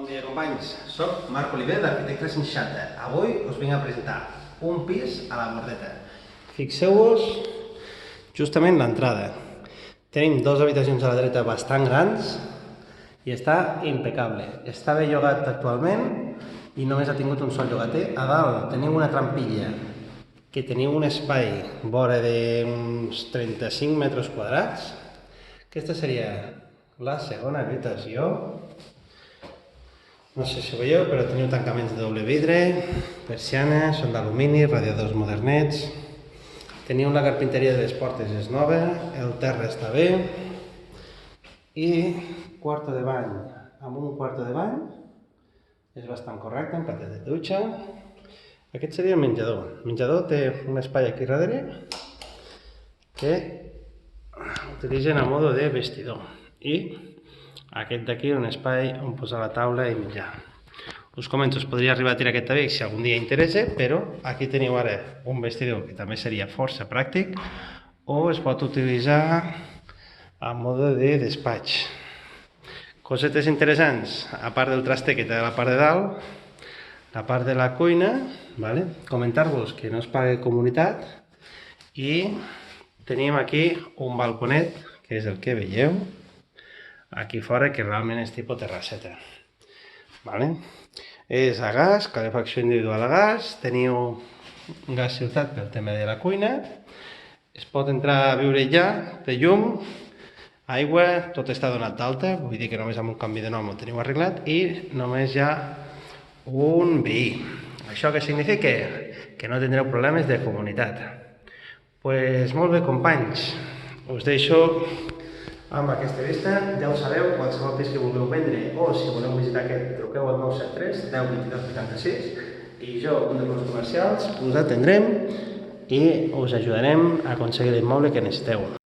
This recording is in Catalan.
Bon dia, companys. Soc Marc Oliver, d'Arquitecte 360. Avui us vinc a presentar un pis a la Bordeta. Fixeu-vos justament l'entrada. Tenim dues habitacions a la dreta bastant grans i està impecable. Està ben llogat actualment i només ha tingut un sol llogater. A dalt teniu una trampilla que teniu un espai vora d'uns 35 metres quadrats. Aquesta seria la segona habitació. No sé si ho veieu, però teniu tancaments de doble vidre, persianes, són d'alumini, radiadors modernets. Teniu la carpinteria de les portes, és nova, el terra està bé. I quarto de bany, amb un quarto de bany, és bastant correcte, amb patet de dutxa. Aquest seria el menjador. El menjador té un espai aquí darrere que utilitzen a modo de vestidor. I aquest d'aquí un espai on posar la taula i menjar. Us comento, us podria arribar a tirar aquest tabic si algun dia interessa, però aquí teniu ara un vestidor que també seria força pràctic o es pot utilitzar a mode de despatx. Cosetes interessants, a part del traster que té a la part de dalt, la part de la cuina, comentar-vos que no es paga comunitat i tenim aquí un balconet, que és el que veieu, aquí fora, que realment és tipus terrasseta. És a gas, calefacció individual a gas, teniu gas ciutat pel tema de la cuina, es pot entrar a viure ja, té llum, aigua, tot està donat d'alta, vull dir que només amb un canvi de nom ho teniu arreglat, i només hi ha un veí. Això què significa? Que no tindreu problemes de comunitat. Doncs molt bé, companys, us deixo amb aquesta vista. Ja ho sabeu, qualsevol pis que vulgueu vendre o si voleu visitar aquest, truqueu al 973 10 22 86 i jo, un dels meus comercials, us atendrem i us ajudarem a aconseguir l'immoble que necessiteu.